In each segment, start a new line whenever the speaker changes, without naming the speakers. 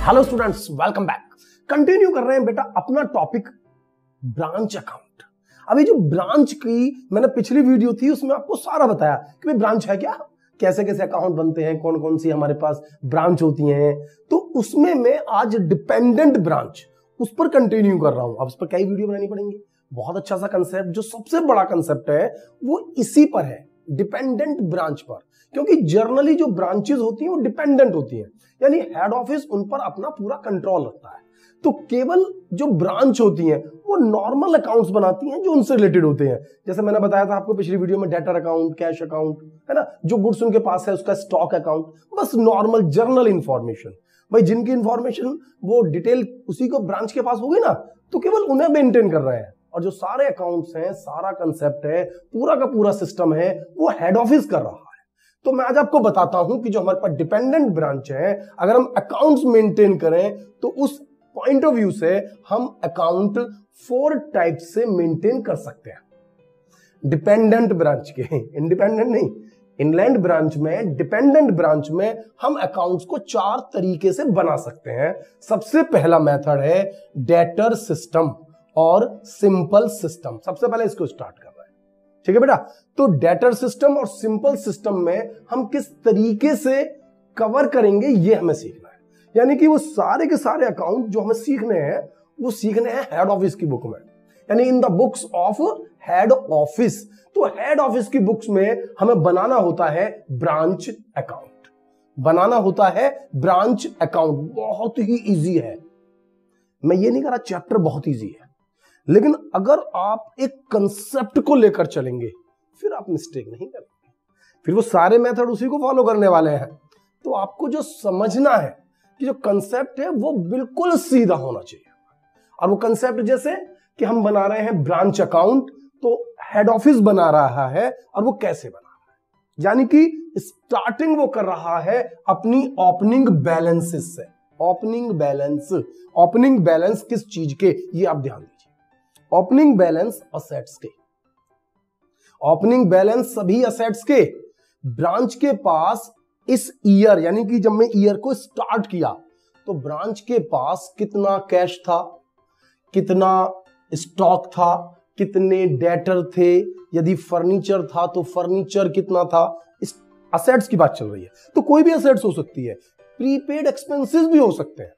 Hello students, welcome back. Continue कर रहे हैं बेटा अपना टॉपिक ब्रांच अकाउंट। अभी जो ब्रांच की मैंने पिछली वीडियो थी उसमें आपको सारा बताया कि भाई ब्रांच है क्या, कैसे कैसे अकाउंट बनते हैं, कौन कौन सी हमारे पास ब्रांच होती हैं। तो उसमें मैं आज डिपेंडेंट ब्रांच उस पर कंटिन्यू कर रहा हूं। अब उस पर कई वीडियो बनानी पड़ेंगी। बहुत अच्छा सा कंसेप्ट, जो सबसे बड़ा कंसेप्ट है वो इसी पर है, डिपेंडेंट ब्रांच पर। क्योंकि जर्नली जो ब्रांचेस होती हैं वो डिपेंडेंट होती हैं, यानी हेड ऑफिस उन पर अपना पूरा कंट्रोल रखता है। तो केवल जो ब्रांच होती हैं वो नॉर्मल अकाउंट्स बनाती हैं जो उनसे रिलेटेड होते हैं। जैसे मैंने बताया था आपको पिछली वीडियो में, डेटर अकाउंट, कैश अकाउंट, है ना, जो गुड्स उनके पास है उसका स्टॉक अकाउंट, बस नॉर्मल जर्नल इंफॉर्मेशन। भाई जिनकी इंफॉर्मेशन वो डिटेल उसी को ब्रांच के पास होगी ना, तो केवल उन्हें मेंटेन कर रहे हैं। और जो सारे अकाउंट्स हैं, सारा कंसेप्ट है, पूरा का पूरा सिस्टम है, वो हेड ऑफिस कर रहा है। तो मैं आज आपको बताता हूं कि जो हमारे पास डिपेंडेंट ब्रांच है, अगर हम अकाउंट्स मेंटेन करें तो उस पॉइंट ऑफ व्यू से हम अकाउंट 4 टाइप से मेंटेन कर सकते हैं। डिपेंडेंट ब्रांच के, इंडिपेंडेंट नहीं, इनलैंड ब्रांच में, डिपेंडेंट ब्रांच में हम अकाउंट्स को 4 तरीके से बना सकते हैं। सबसे पहला मेथड है डेटर सिस्टम और सिंपल सिस्टम। सबसे पहले इसको स्टार्ट कर रहे हैं, ठीक है बेटा। तो डेटर सिस्टम और सिंपल सिस्टम में हम किस तरीके से कवर करेंगे ये हमें सीखना है। यानी कि वो सारे के सारे अकाउंट जो हमें सीखने हैं वो सीखने हैं हेड ऑफिस की बुक में, यानी in the books of head office. तो हेड ऑफिस की बुक्स में हमें बनाना होता है ब्रांच अकाउंट, बनाना होता है ब्रांच अकाउंट। बहुत ही इजी है, मैं ये नहीं कह रहा चैप्टर बहुत इजी है, लेकिन अगर आप एक कंसेप्ट को लेकर चलेंगे फिर आप मिस्टेक नहीं करेंगे। फिर वो सारे मेथड उसी को फॉलो करने वाले हैं। तो आपको जो समझना है कि जो कंसेप्ट है वो बिल्कुल सीधा होना चाहिए। और वो कंसेप्ट जैसे कि हम बना रहे हैं ब्रांच अकाउंट, तो हेड ऑफिस बना रहा है और वो कैसे बना रहा है, यानी कि स्टार्टिंग वो कर रहा है अपनी ओपनिंग बैलेंसेस से। ओपनिंग बैलेंस, ओपनिंग बैलेंस किस चीज के, ये आप ध्यान दीजिए। ओपनिंग बैलेंस असेट्स के, ओपनिंग बैलेंस सभी असेट्स के। ब्रांच के पास इस ईयर, यानी कि जब मैं ईयर को स्टार्ट किया तो ब्रांच के पास कितना कैश था, कितना स्टॉक था, कितने डेटर थे, यदि फर्नीचर था तो फर्नीचर कितना था। इस असेट्स की बात चल रही है। तो कोई भी असेट्स हो सकती है, प्रीपेड एक्सपेंसेस भी हो सकते हैं।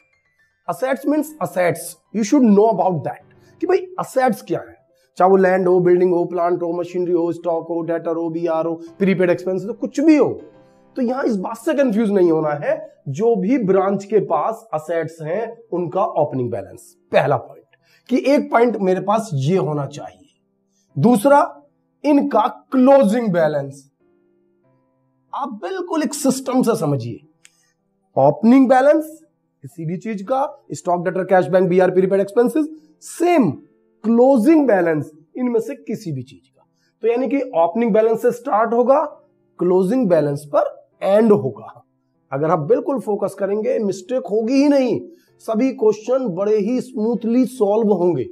Assets means assets, you should know about that कि भाई असेट्स क्या है। चाहे वो लैंड हो, बिल्डिंग हो, प्लांट हो, मशीनरी हो, स्टॉक हो, डेटर हो, बीआर हो, प्रीपेड एक्सपेंसेस हो, कुछ भी हो। तो यहां इस बात से कंफ्यूज नहीं होना है, जो भी ब्रांच के पास असेट्स हैं उनका ओपनिंग बैलेंस। पहला पॉइंट कि एक पॉइंट मेरे पास ये होना चाहिए। दूसरा, इनका क्लोजिंग बैलेंस। आप बिल्कुल एक सिस्टम से समझिए। ओपनिंग बैलेंस किसी भी चीज का, stock, debtor, cash, bank, BR, prepaid expenses, same closing balance इनमें से किसी भी चीज का। तो यानी कि ओपनिंग बैलेंस से स्टार्ट होगा, क्लोजिंग बैलेंस पर एंड होगा। अगर आप बिल्कुल फोकस करेंगे मिस्टेक होगी ही नहीं, सभी क्वेश्चन बड़े ही स्मूथली सॉल्व होंगे,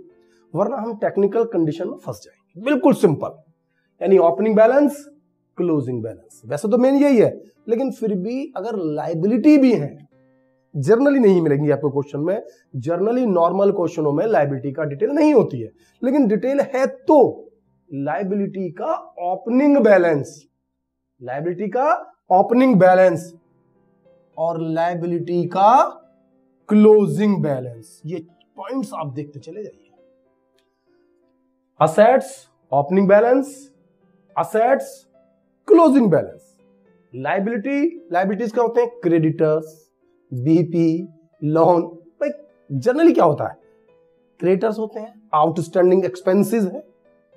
वरना हम टेक्निकल कंडीशन में फंस जाएंगे। बिल्कुल सिंपल, यानी ओपनिंग बैलेंस, क्लोजिंग बैलेंस। वैसे तो मेन यही है, लेकिन फिर भी अगर लायबिलिटी भी है, जर्नली नहीं मिलेंगी आपको क्वेश्चन में। जर्नली नॉर्मल क्वेश्चनों में लायबिलिटी का डिटेल नहीं होती है, लेकिन डिटेल है तो लायबिलिटी का ओपनिंग बैलेंस, लायबिलिटी का ओपनिंग बैलेंस और लायबिलिटी का क्लोजिंग बैलेंस, ये पॉइंट्स आप देखते चले जाइए। Assets, opening balance, assets, closing balance. Liability, liabilities क्या होते हैं, क्रेडिटर्स, बीपी, लोन। भाई जनरली क्या होता है, क्रेडिटर्स होते हैं, आउटस्टैंडिंग एक्सपेंसेस है,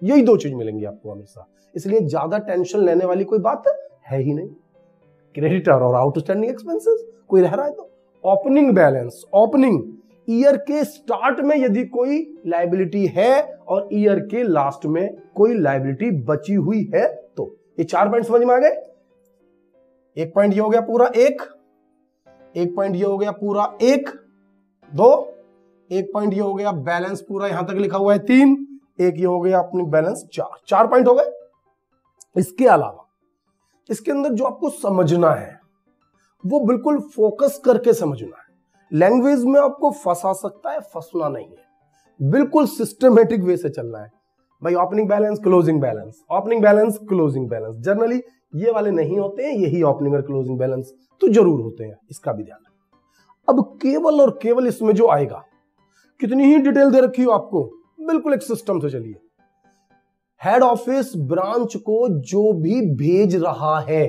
यही 2 चीज मिलेंगी आपको हमेशा। इसलिए ज्यादा टेंशन लेने वाली कोई बात है ही नहीं, क्रेडिटर और आउटस्टैंडिंग एक्सपेंसेस कोई रह रहा है तो। ओपनिंग बैलेंस, ओपनिंग ईयर के स्टार्ट में यदि कोई लायबिलिटी है और ईयर के लास्ट में कोई लायबिलिटी बची हुई है तो। ये 4 पॉइंट समझ में आ गए। एक पॉइंट ये हो गया पूरा, एक पॉइंट ये हो गया पूरा, 1 2, एक पॉइंट ये हो गया बैलेंस पूरा, यहां तक लिखा हुआ है 3, एक ये हो गया अपनी बैलेंस 4 पॉइंट हो गए। इसके अलावा इसके अंदर जो आपको समझना है वो बिल्कुल फोकस करके समझना है। लैंग्वेज में आपको फंसा सकता है, फंसना नहीं है, बिल्कुल सिस्टमेटिक वे से चलना है भाई। Opening balance, closing balance, opening balance, closing balance, generally ये वाले नहीं होते हैं, यही ओपनिंग और क्लोजिंग बैलेंस तो जरूर होते हैं, इसका भी ध्यान रखना। अब केवल और केवल इसमें जो आएगा, कितनी ही डिटेल दे रखी हो आपको, बिल्कुल एक सिस्टम से चलिए। हेड ऑफिस ब्रांच को जो भी भेज रहा है,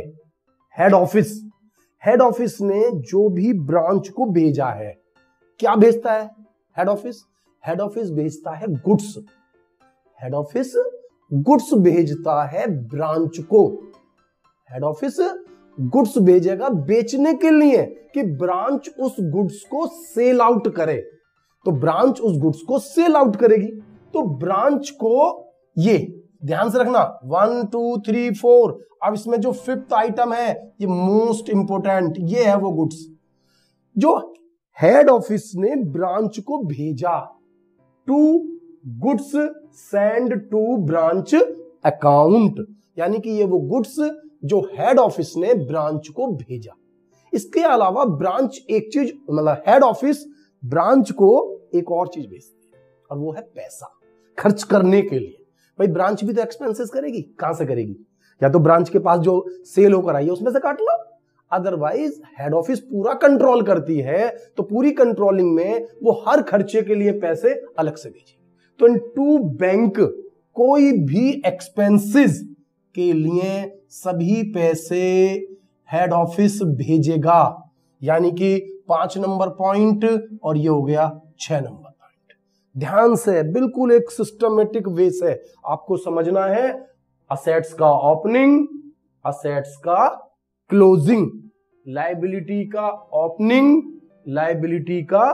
हेड ऑफिस ने जो भी ब्रांच को भेजा है, क्या भेजता है हेड ऑफिस? हेड ऑफिस भेजता है गुड्स। हेड ऑफिस गुड्स भेजता है ब्रांच को। हेड ऑफिस गुड्स भेजेगा बेचने के लिए कि ब्रांच उस गुड्स को सेल आउट करे, तो ब्रांच उस गुड्स को सेल आउट करेगी। तो ब्रांच को, ये ध्यान से रखना, 1 2 3 4, अब इसमें जो 5th आइटम है ये मोस्ट इंपोर्टेंट, ये है वो गुड्स जो हेड ऑफिस ने ब्रांच को भेजा। To goods send to branch account, यानी कि ये वो गुड्स जो हेड ऑफिस ने ब्रांच को भेजा। इसके अलावा ब्रांच एक चीज, मतलब हेड ऑफिस ब्रांच को एक और चीज भेजती है, और वो है पैसा खर्च करने के लिए। भाई ब्रांच भी तो एक्सपेंसेस करेगी, कहां से करेगी? या तो ब्रांच के पास जो सेल होकर आई है उसमें से काट लो, अदरवाइज हेड ऑफिस पूरा कंट्रोल करती है, तो पूरी कंट्रोलिंग में वो हर खर्चे के लिए पैसे अलग से भेजेगी। तो इन टू बैंक कोई भी एक्सपेंसेस के लिए सभी पैसे हेड ऑफिस भेजेगा, यानी कि 5 नंबर पॉइंट, और ये हो गया 6 नंबर पॉइंट। ध्यान से, बिल्कुल एक सिस्टमेटिक वे से आपको समझना है। असेट्स का ओपनिंग, असेट्स का क्लोजिंग, लायबिलिटी का ओपनिंग, लायबिलिटी का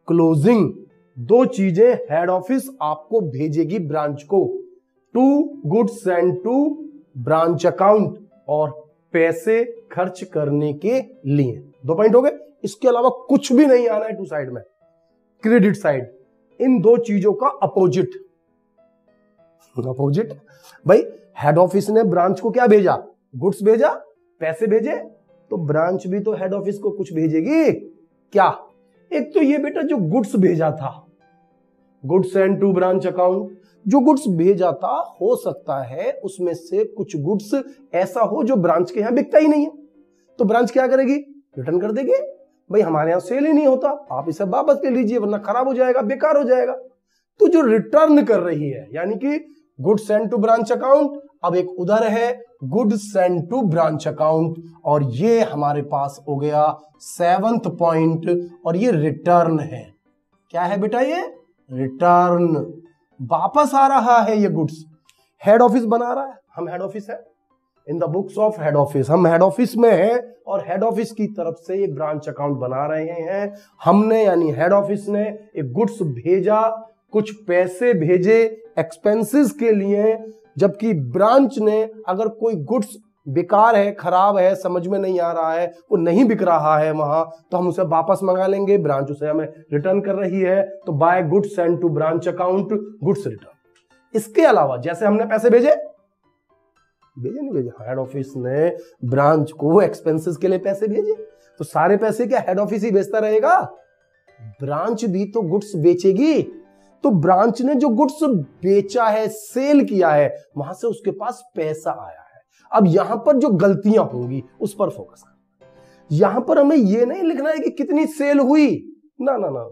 क्लोजिंग, दो चीजें हेड ऑफिस आपको भेजेगी ब्रांच को। To goods send to branch account, और पैसे खर्च करने के लिए। 2 पॉइंट हो गए। इसके अलावा कुछ भी नहीं आना है टू साइड में। क्रेडिट साइड, इन दो चीजों का अपोजिट भाई हेड ऑफिस ने ब्रांच को क्या भेजा? गुड्स भेजा, पैसे भेजे, तो ब्रांच भी तो हेड ऑफिस को कुछ भेजेगी। क्या? एक तो ये बेटा जो गुड्स भेजा था, goods send to branch account, जो गुड्स भेजा था हो सकता है उसमें से कुछ गुड्स ऐसा हो जो ब्रांच के यहां बिकता ही नहीं है, तो ब्रांच क्या करेगी? रिटर्न कर देगी। भाई हमारे यहां सेल ही नहीं होता, आप इसे वापस ले लीजिए वरना खराब हो जाएगा, बेकार हो जाएगा। तो जो रिटर्न कर रही है, यानी कि goods send to branch account, अब एक उधर है goods send to branch account, और ये हमारे पास हो गया 7th पॉइंट, और ये रिटर्न है। क्या है बेटा? ये रिटर्न, वापस आ रहा है ये गुड्स, हेड ऑफिस बना रहा है। हम हेड ऑफिस है, in the books of head office, हम हेड ऑफिस में हैं, और हेड ऑफिस की तरफ से ये ब्रांच अकाउंट बना रहे हैं हमने, यानी हेड ऑफिस ने एक गुड्स भेजा, कुछ पैसे भेजे एक्सपेंसेस के लिए, जबकि ब्रांच ने अगर कोई गुड्स बेकार है, खराब है, समझ में नहीं आ रहा है, वो नहीं बिक रहा है वहां, तो हम उसे वापस मंगा लेंगे, ब्रांच उसे हमें रिटर्न कर रही है, तो by goods send to branch account, goods return. इसके अलावा जैसे हमने पैसे भेजे नहीं भेजे, हेड ऑफिस ने ब्रांच को एक्सपेंसेस के लिए पैसे भेजे, तो सारे पैसे क्या हेड ऑफिस ही भेजता रहेगा? ब्रांच भी तो गुड्स बेचेगी, तो ब्रांच ने जो गुड्स बेचा है, सेल किया है, वहां से उसके पास पैसा आया है। अब यहां पर जो गलतियां होंगी उस पर फोकस करना। यहां पर हमें यह नहीं लिखना है कि कितनी सेल हुई, ना ना ना,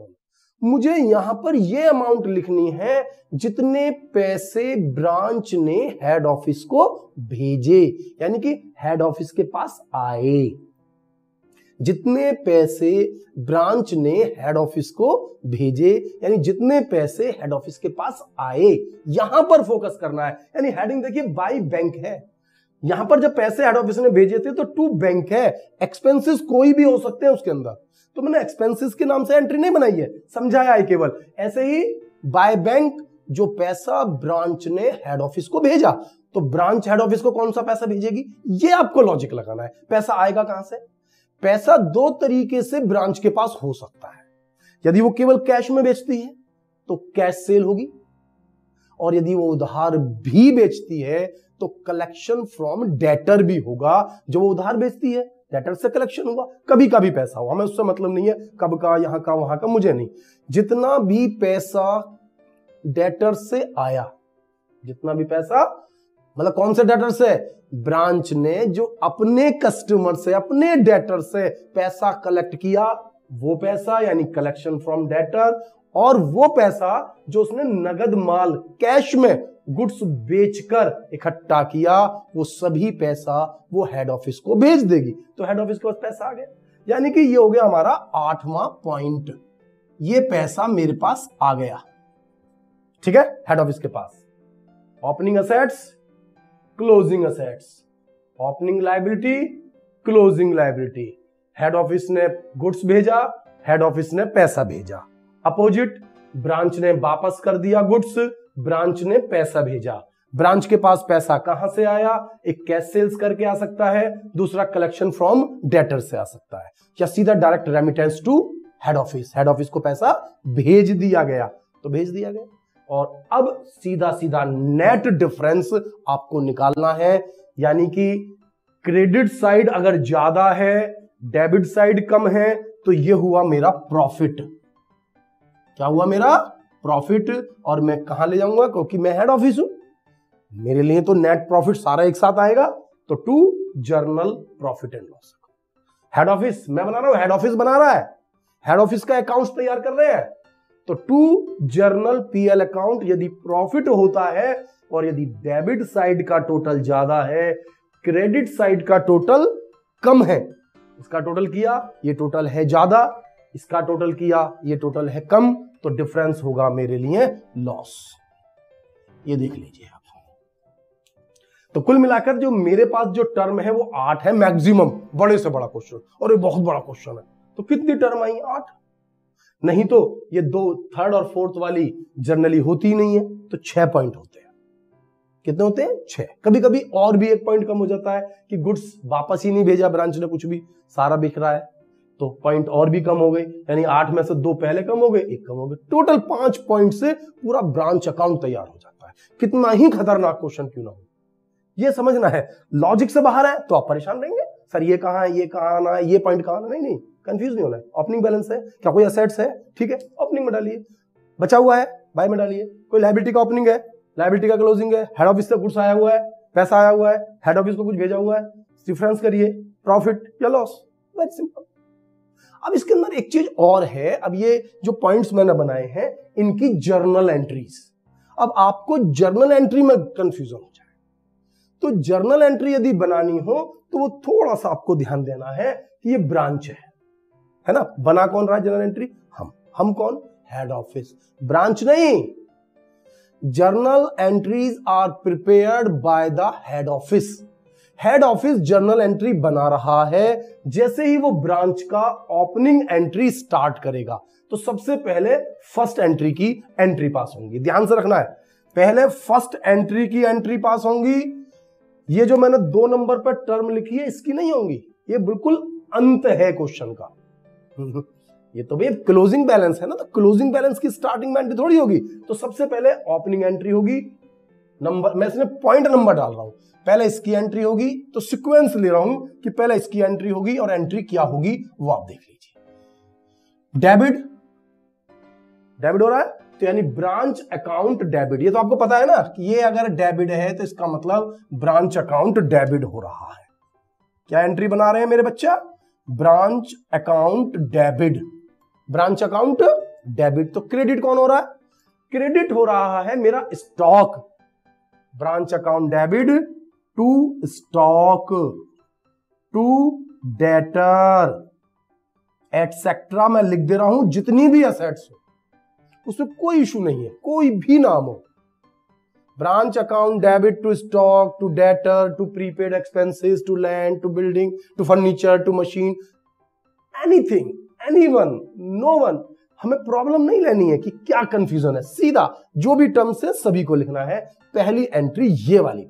मुझे यहां पर यह अमाउंट लिखनी है जितने पैसे ब्रांच ने हेड ऑफिस को भेजे, यानी कि हेड ऑफिस के पास आए। जितने पैसे ब्रांच ने हेड ऑफिस को भेजे, यानी जितने पैसे हेड ऑफिस के पास आए, यहां पर फोकस करना है। यानी हेडिंग देखिए बाय बैंक है, यहां पर जब पैसे हेड ऑफिस ने भेजे थे तो टू बैंक है, एक्सपेंसेस कोई भी हो सकते हैं उसके अंदर, तो मैंने एक्सपेंसेस के नाम से एंट्री नहीं बनाई है, समझाया है केवल। ऐसे ही बाय बैंक, जो पैसा ब्रांच ने हेड ऑफिस को भेजा, तो ब्रांच हेड ऑफिस को कौन सा पैसा भेजेगी, ये आपको लॉजिक लगाना है। पैसा आएगा कहां से? पैसा दो तरीके से ब्रांच के पास हो सकता है। यदि वो केवल कैश में बेचती है तो कैश सेल होगी, और यदि वो उधार भी बेचती है तो कलेक्शन फ्रॉम डेटर भी होगा, जो वो उधार बेचती है, डेटर से कलेक्शन हुआ, कभी कभी पैसा हुआ, हमें उससे मतलब नहीं है कब का, यहां का, वहां का, मुझे नहीं। जितना भी पैसा डेटर से आया, जितना भी पैसा, मतलब कौन से डेटर से? ब्रांच ने जो अपने कस्टमर से, अपने डेटर से पैसा कलेक्ट किया, वो पैसा यानी कलेक्शन फ्रॉम डेटर, और वो पैसा जो उसने नगद माल कैश में गुड्स बेचकर इकट्ठा किया, वो सभी पैसा वो हेड ऑफिस को भेज देगी। तो हेड ऑफिस के पास पैसा आ गया, यानी कि ये हो गया हमारा 8वां पॉइंट, ये पैसा मेरे पास आ गया। ठीक है, हेड ऑफिस के पास opening assets, closing assets, opening liability, closing liability. Head office ने गुड्स भेजा, हेड ऑफिस ने पैसा भेजा। अपोजिट, ब्रांच ने वापस कर दिया गुड्स, ब्रांच ने पैसा भेजा। ब्रांच के पास पैसा कहां से आया? एक कैश सेल्स करके आ सकता है, दूसरा कलेक्शन फ्रॉम डेटर से आ सकता है, या सीधा direct remittance to head office. Head office को पैसा भेज दिया गया, तो भेज दिया गया। और अब सीधा सीधा नेट डिफरेंस आपको निकालना है, यानी कि क्रेडिट साइड अगर ज्यादा है, डेबिट साइड कम है, तो यह हुआ मेरा प्रॉफिट। क्या हुआ? मेरा प्रॉफिट। और मैं कहां ले जाऊंगा? क्योंकि मैं हेड ऑफिस हूं, मेरे लिए तो नेट प्रॉफिट सारा एक साथ आएगा, तो to journal profit and loss. Head office मैं बना रहा हूं, हेड ऑफिस बना रहा है, हेड ऑफिस का अकाउंट तैयार कर रहे हैं, तो टू जर्नल पीएल अकाउंट। यदि प्रॉफिट होता है और यदि डेबिट साइड का टोटल ज्यादा है, क्रेडिट साइड का टोटल कम है, इसका टोटल किया, ये टोटल है ज्यादा, इसका टोटल किया, ये टोटल है कम, तो डिफरेंस होगा मेरे लिए लॉस। ये देख लीजिए आप। तो कुल मिलाकर जो मेरे पास जो टर्म है वो 8 है मैक्सिमम, बड़े से बड़ा क्वेश्चन, और ये बहुत बड़ा क्वेश्चन है। तो कितनी टर्म आई? 8। नहीं तो ये 2 3rd और 4th वाली जनरली होती ही नहीं है, तो 6 पॉइंट होते हैं। कितने होते हैं? 6। कभी कभी और भी 1 पॉइंट कम हो जाता है कि गुड्स वापस ही नहीं भेजा ब्रांच ने, कुछ भी सारा बिक रहा है, तो पॉइंट और भी कम हो गए, यानी 8 में से 2 पहले कम हो गए, 1 कम हो गए, टोटल 5 पॉइंट से पूरा ब्रांच अकाउंट तैयार हो जाता है। कितना ही खतरनाक क्वेश्चन क्यों ना हो, ये समझना है। लॉजिक से बाहर है तो आप परेशान रहेंगे, सर ये कहां है, ये कहां आना है, ये पॉइंट कहां आना। नहीं नहीं, कंफ्यूज नहीं होना है। ओपनिंग बैलेंस है, क्या कोई असेट्स है? ठीक है, ओपनिंग में डालिए, बचा हुआ है बाय में डालिए। कोई लायबिलिटी का ओपनिंग है, लायबिलिटी का क्लोजिंग है, हेड ऑफिस से गुड्स आया हुआ है, पैसा आया हुआ है, हेड ऑफिस को कुछ भेजा हुआ है, डिफरेंस करिए, प्रॉफिट या लॉस, वेरी सिंपल। अब इसके अंदर एक चीज और है, अब ये जो पॉइंट्स मैंने बनाए हैं इनकी जर्नल एंट्रीज। अब आपको जर्नल एंट्री में कंफ्यूजन हो जाए, तो जर्नल एंट्री यदि बनानी हो तो वो थोड़ा सा आपको ध्यान देना है कि ये ब्रांच है ना। बना कौन रहा है जर्नल एंट्री? हम कौन? हेड ऑफिस, ब्रांच नहीं। Journal entries are prepared by the head office. Head office journal entry बना रहा है, जैसे ही वो ब्रांच का ओपनिंग एंट्री स्टार्ट करेगा तो सबसे पहले फर्स्ट एंट्री की एंट्री पास होंगी। ध्यान से रखना है, पहले फर्स्ट एंट्री की एंट्री पास होंगी। ये जो मैंने 2 नंबर पर टर्म लिखी है इसकी नहीं होंगी, ये बिल्कुल अंत है क्वेश्चन का। ये तो भाई क्लोजिंग बैलेंस है ना, तो क्लोजिंग बैलेंस की स्टार्टिंग में एंट्री थोड़ी होगी। तो सबसे पहले ओपनिंग एंट्री होगी, नंबर मैं इसमें पॉइंट नंबर डाल रहा हूं, पहले इसकी एंट्री होगी, तो सीक्वेंस ले रहा हूं कि पहले इसकी एंट्री होगी और एंट्री क्या होगी वो आप देख लीजिए। डेबिट हो रहा है, तो यानी ब्रांच अकाउंट डेबिट। ये तो आपको पता है ना कि ये अगर डेबिट है तो इसका मतलब ब्रांच अकाउंट डेबिट हो रहा है। क्या एंट्री बना रहे हैं मेरे बच्चा? Branch account debit, branch account debit. तो क्रेडिट कौन हो रहा है? क्रेडिट हो रहा है मेरा stock, branch account debit to stock, to debtor etcetera. मैं लिख दे रहा हूं जितनी भी एसेट्स हो उसमें कोई इशू नहीं है, कोई भी नाम हो। Branch account debit to stock, to debtor, to prepaid expenses, to land, to building, to furniture, to machine, anything, anyone, no one. हमें प्रॉब्लम नहीं लेनी है कि क्या कंफ्यूजन है, सीधा जो भी टर्म्स है सभी को लिखना है। पहली एंट्री ये वाली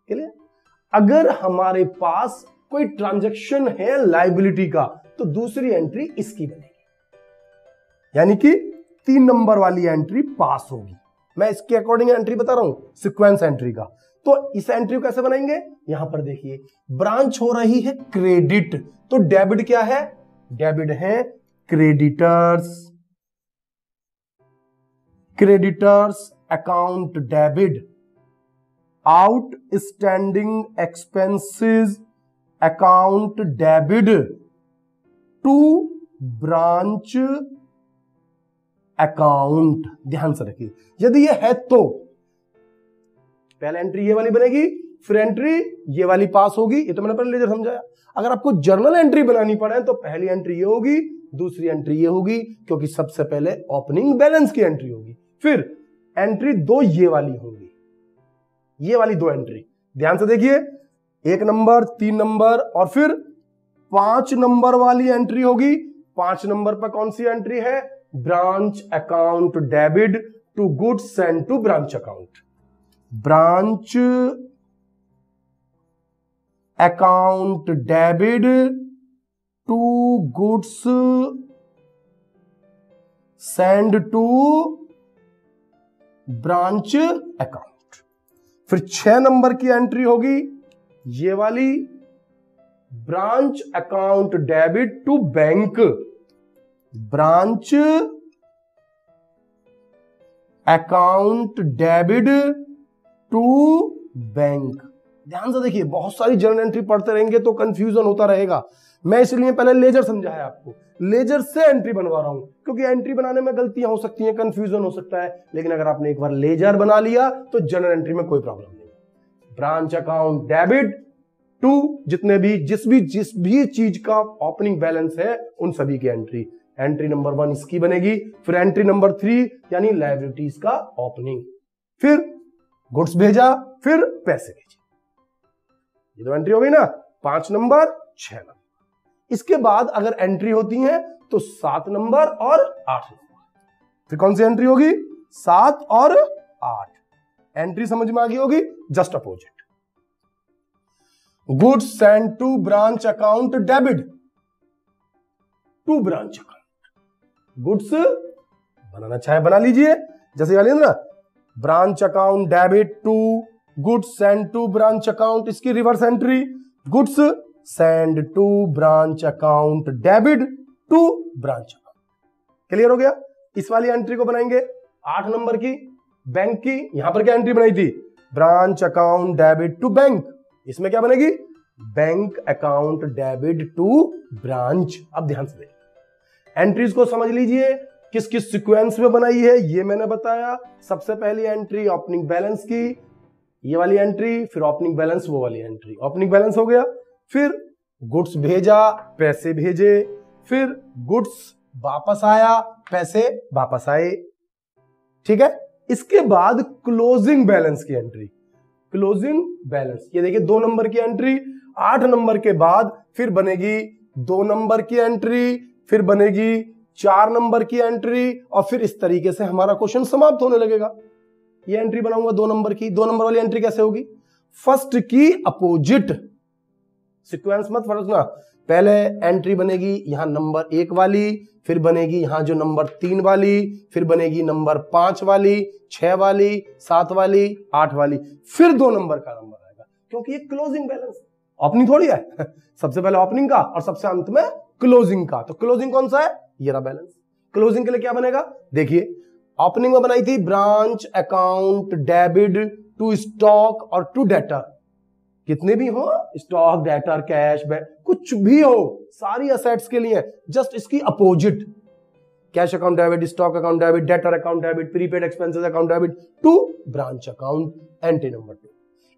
बनी। अगर हमारे पास कोई ट्रांजैक्शन है लायबिलिटी का तो दूसरी एंट्री इसकी बनेगी, यानी कि 3 नंबर वाली एंट्री पास होगी। मैं इसके अकॉर्डिंग एंट्री बता रहा हूं, सीक्वेंस एंट्री का। तो इस एंट्री को कैसे बनाएंगे, यहां पर देखिए ब्रांच हो रही है क्रेडिट, तो डेबिट क्या है, डेबिट है creditors, creditors account debit, outstanding expenses account debit to branch account. ध्यान से रखिए, यदि ये है तो पहले एंट्री ये वाली बनेगी, फिर एंट्री ये वाली पास होगी, ये तो मैंने पहले लेजर समझाया। अगर आपको जर्नल एंट्री बनानी पड़े तो पहली एंट्री ये होगी, दूसरी एंट्री ये होगी, क्योंकि सबसे पहले ओपनिंग बैलेंस की एंट्री होगी, फिर एंट्री दो ये वाली होगी, ये वाली दो एंट्री। ध्यान से देखिए, 1 नंबर, 3 नंबर और फिर 5 नंबर वाली एंट्री होगी। 5 नंबर पर कौन सी एंट्री है, branch account debit to goods send to branch account, branch account debit to goods send to branch account. फिर 6 नंबर की एंट्री होगी ये वाली, branch account debit to bank, branch account debit to bank. ध्यान से देखिए, बहुत सारी जर्नल एंट्री पढ़ते रहेंगे तो कंफ्यूजन होता रहेगा। मैं इसलिए पहले लेजर समझाया आपको, लेजर से एंट्री बनवा रहा हूं, क्योंकि एंट्री बनाने में गलतियां हो सकती हैं, कंफ्यूजन हो सकता है, लेकिन अगर आपने एक बार लेजर बना लिया तो जर्नल एंट्री में कोई प्रॉब्लम नहीं। ब्रांच अकाउंट डेबिट टू जितने भी जिस भी चीज का ओपनिंग बैलेंस है उन सभी की एंट्री। एंट्री नंबर 1 इसकी बनेगी, फिर एंट्री नंबर 3 यानी लायबिलिटीज का ओपनिंग, फिर गुड्स भेजा, फिर पैसे भेजे। ये तो एंट्री हो गई ना, 5 नंबर 6 नंबर। इसके बाद अगर एंट्री होती है तो 7 नंबर और 8 नंबर। फिर कौन सी एंट्री होगी, 7 और 8। एंट्री समझ में आ गई होगी, just opposite. Goods send to branch account debit to branch account. Goods बनाना चाहे बना लीजिए, जैसे वाली ना, branch account debit to goods send to branch account, इसकी reverse entry goods send to branch account debit to branch account. Clear हो गया। इस वाली एंट्री को बनाएंगे 8 नंबर की, बैंक की। यहां पर क्या एंट्री बनाई थी, branch account debit to bank, इसमें क्या बनेगी, bank account debit to branch. अब ध्यान से देखिए, एंट्रीज को समझ लीजिए, किस किस सीक्वेंस में बनाई है ये मैंने बताया। सबसे पहली एंट्री ओपनिंग बैलेंस की, ये वाली एंट्री, फिर ओपनिंग बैलेंस वो वाली एंट्री। ओपनिंग बैलेंस हो गया, फिर गुड्स भेजा, पैसे भेजे, फिर गुड्स वापस आया, पैसे वापस आए। ठीक है। इसके बाद क्लोजिंग बैलेंस की एंट्री, क्लोजिंग बैलेंस, ये देखिए 2 नंबर की एंट्री। 8 नंबर के बाद फिर बनेगी 2 नंबर की एंट्री, फिर बनेगी 4 नंबर की एंट्री, और फिर इस तरीके से हमारा क्वेश्चन समाप्त होने लगेगा। ये एंट्री बनाऊंगा 2 नंबर की। 2 नंबर वाली एंट्री कैसे होगी, फर्स्ट की अपोजिट। सीक्वेंस मत फर्कना, पहले एंट्री बनेगी यहां नंबर 1 वाली, फिर बनेगी यहां जो नंबर 3 वाली, फिर बनेगी नंबर 5 वाली, 6 वाली, 7 वाली, 8 वाली, फिर 2 नंबर का नंबर आएगा, क्योंकि ये क्लोजिंग बैलेंस, ओपनिंग थोड़ी है। सबसे पहले ओपनिंग का और सबसे अंत में क्लोजिंग का। तो क्लोजिंग कौन सा है, ये रहा बैलेंस। क्लोजिंग के लिए क्या बनेगा, देखिए ओपनिंग में बनाई थी branch account debit to stock और टू डेटर, कितने भी हो, स्टॉक, डेटर, कैश, कुछ भी हो, सारी असेट्स के लिए जस्ट इसकी opposite, cash account debit, stock account debit, debtor account debit, prepaid expenses account debit to branch account, entry number 2।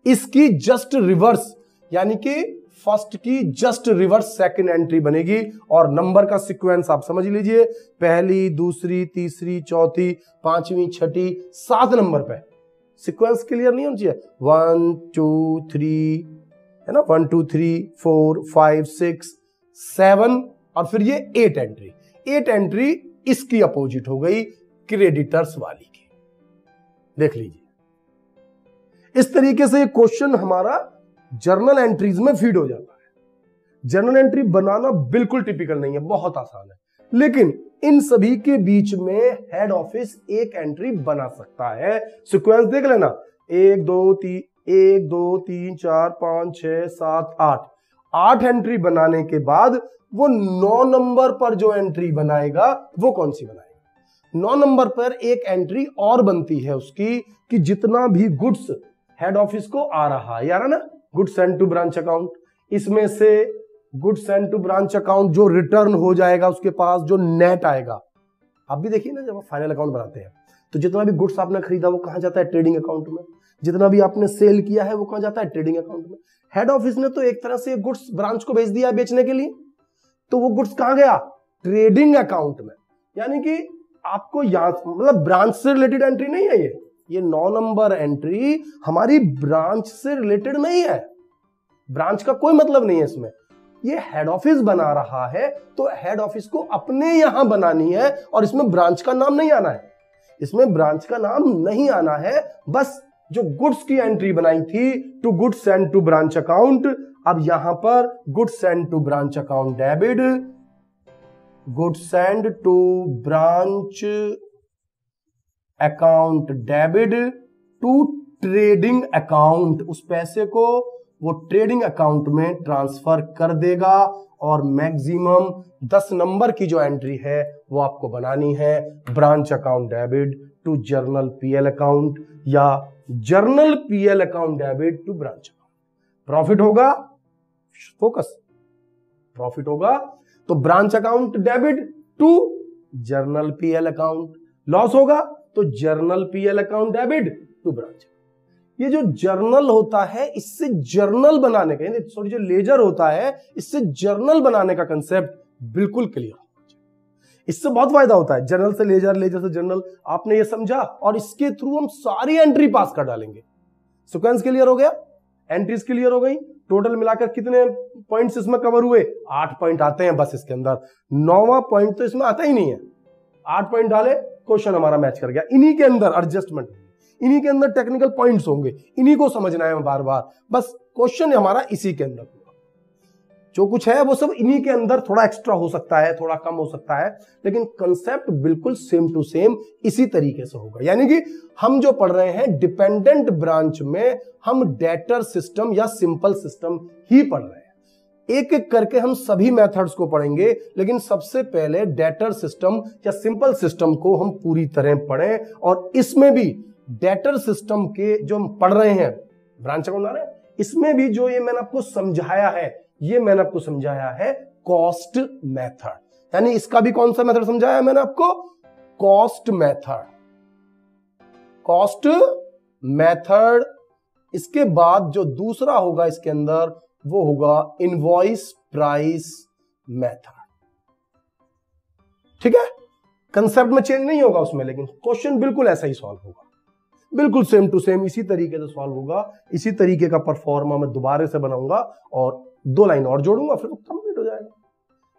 इसकी जस्ट रिवर्स, यानी कि फर्स्ट की जस्ट रिवर्स सेकंड एंट्री बनेगी, और नंबर का सीक्वेंस आप समझ लीजिए, पहली, दूसरी, तीसरी, चौथी, 5वीं, 6ठी, 7 नंबर पे सीक्वेंस क्लियर नहीं होना चाहिए। 1 2 3 है ना, 1 2 3 4 5 6 7, और फिर ये 8 एंट्री। 8 एंट्री इसकी अपोजिट हो गई, क्रेडिटर्स वाली की। देख लीजिए, इस तरीके से ये क्वेश्चन हमारा जर्नल एंट्रीज में फीड हो जाता है। जर्नल एंट्री बनाना बिल्कुल टिपिकल नहीं है, बहुत आसान है, लेकिन इन सभी के बीच में हेड ऑफिस एक एंट्री बना सकता है। सीक्वेंस देख लेना, 1 2 3, 1 2 3 4 5 6 7 8 एंट्री बनाने के बाद वो 9 नंबर पर जो एंट्री बनाएगा वो कौन सी बनाएगा? 9 नंबर पर एक एंट्री और बनती है उसकी कि जितना भी गुड्स हेड ऑफिस को आ रहा है यार, ना goods send to branch account, इसमें से goods send to branch account जो रिटर्न हो जाएगा उसके पास जो नेट आएगा। आप भी देखिए ना, जब आप फाइनल अकाउंट बनाते हैं तो जितना भी गुड्स आपने खरीदा वो कहां जाता है? ट्रेडिंग अकाउंट में। जितना भी आपने सेल किया है वो कहां जाता है? ट्रेडिंग अकाउंट में। हेड ऑफिस ने तो एक तरह से गुड्स ब्रांच को भेज दिया बेचने के लिए, तो वो गुड्स कहां गया? ट्रेडिंग अकाउंट में। यानी कि आपको यहां मतलब ब्रांच से रिलेटेड एंट्री नहीं है ये 9 नंबर एंट्री हमारी ब्रांच से रिलेटेड नहीं है, ब्रांच का कोई मतलब नहीं है इसमें। ये हेड ऑफिस बना रहा है तो हेड ऑफिस को अपने यहां बनानी है और इसमें ब्रांच का नाम नहीं आना है, इसमें ब्रांच का नाम नहीं आना है। बस जो गुड्स की एंट्री बनाई थी to goods send to branch account, अब यहां पर goods send to branch account debit, goods send to branch account debit to trading account, उस पैसे को वो ट्रेडिंग अकाउंट में ट्रांसफर कर देगा और मैक्सिमम 10 नंबर की जो एंट्री है वो आपको बनानी है branch account debit to journal PL account या journal PL account debit to branch account. Profit होगा, फोकस, प्रॉफिट होगा तो branch account debit to journal PL account, loss होगा तो journal PL account debit to branch. ये जो journal होता है इससे जर्नल बनाने का, सॉरी जो लेजर होता है इससे जर्नल बनाने का कंसेप्ट बिल्कुल क्लियर होना चाहिए। इससे बहुत फायदा होता है, जर्नल से लेजर, लेजर से जर्नल, आपने ये समझा और इसके थ्रू हम सारी एंट्री पास कर डालेंगे। सीक्वेंस क्लियर हो गया, एंट्रीज क्लियर हो गई, टोटल मिलाकर कितने पॉइंट्स इसमें कवर हुए? 8 पॉइंट आते हैं बस इसके अंदर, 9वां पॉइंट तो इसमें आता ही नहीं है। 8 पॉइंट डाले, क्वेश्चन हमारा मैच कर गया। इन्हीं के अंदर एडजस्टमेंट, इन्हीं के अंदर टेक्निकल पॉइंट्स होंगे, इन्हीं को समझना है बार बार, बस क्वेश्चन हमारा इसी के अंदर। जो कुछ है वो सब इन्हीं के अंदर, थोड़ा एक्स्ट्रा हो सकता है, थोड़ा कम हो सकता है, लेकिन कंसेप्ट बिल्कुल सेम टू सेम इसी तरीके से होगा। यानी कि हम जो पढ़ रहे हैं डिपेंडेंट ब्रांच में हम डेटर सिस्टम या सिंपल सिस्टम ही पढ़ रहे हैं। एक एक करके हम सभी मेथड्स को पढ़ेंगे, लेकिन सबसे पहले डेटर सिस्टम या सिंपल सिस्टम को हम पूरी तरह पढ़ें। और इसमें भी डेटर सिस्टम के जो हम पढ़ रहे हैं, ब्रांच अकाउंट आ रहे हैं, इसमें भी जो ये मैंने आपको समझाया है, ये मैंने आपको समझाया है कॉस्ट मेथड। यानी इसका भी कौन सा मेथड समझाया है मैंने आपको? Cost method, cost method. इसके बाद जो दूसरा होगा इसके अंदर वो होगा इनवॉइस प्राइस मेथड। ठीक है, कंसेप्ट में चेंज नहीं होगा उसमें, लेकिन क्वेश्चन बिल्कुल ऐसा ही सॉल्व होगा, बिल्कुल सेम टू सेम इसी तरीके से सॉल्व होगा। इसी तरीके का परफॉर्मा मैं दोबारा से बनाऊंगा और 2 लाइन और जोड़ूंगा, फिर कंप्लीट हो जाएगा।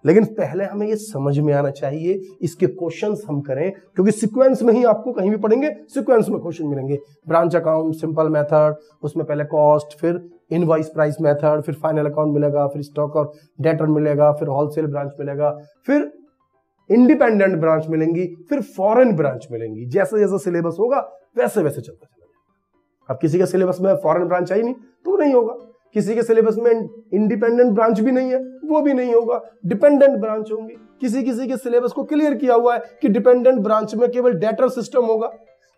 लेकिन पहले हमें ये समझ में आना चाहिए, इसके क्वेश्चंस हम करें, क्योंकि सीक्वेंस में ही आपको कहीं भी पढ़ेंगे सीक्वेंस में क्वेश्चन मिलेंगे। ब्रांच अकाउंट, सिंपल मेथड, उसमें पहले कॉस्ट, फिर इनवॉइस प्राइस मेथड, फिर फाइनल अकाउंट मिलेगा, फिर स्टॉक और डेटर मिलेगा, फिर होलसेल ब्रांच मिलेगा, फिर इंडिपेंडेंट ब्रांच मिलेंगी, फिर फॉरेन ब्रांच मिलेंगी। जैसे जैसे सिलेबस होगा वैसे वैसे चलता चलेगा। अब किसी के सिलेबस में फॉरेन ब्रांच आई नहीं तो नहीं होगा, किसी के सिलेबस में इंडिपेंडेंट ब्रांच भी नहीं है वो भी नहीं होगा, डिपेंडेंट ब्रांच होंगी। किसी किसी के सिलेबस को क्लियर किया हुआ है कि डिपेंडेंट ब्रांच में केवल डेटर सिस्टम होगा,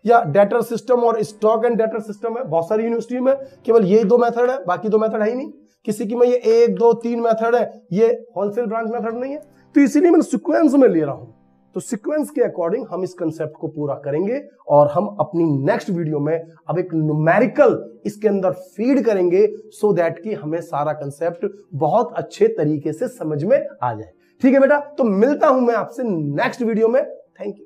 या डेटर सिस्टम और स्टॉक एंड डेटर सिस्टम है। बहुत सारी यूनिवर्सिटी में केवल ये 2 मेथड है, बाकी 2 मेथड है ही नहीं। किसी की में ये 1 2 3 मेथड है, ये होलसेल ब्रांच मेथड नहीं है। तो इसीलिए मैंने सीक्वेंस में ले रहा हूं। तो सीक्वेंस के अकॉर्डिंग हम इस कंसेप्ट को पूरा करेंगे और हम अपनी नेक्स्ट वीडियो में अब एक न्यूमेरिकल इसके अंदर फीड करेंगे, सो दैट कि हमें सारा कंसेप्ट बहुत अच्छे तरीके से समझ में आ जाए। ठीक है बेटा, तो मिलता हूं मैं आपसे नेक्स्ट वीडियो में। Thank you.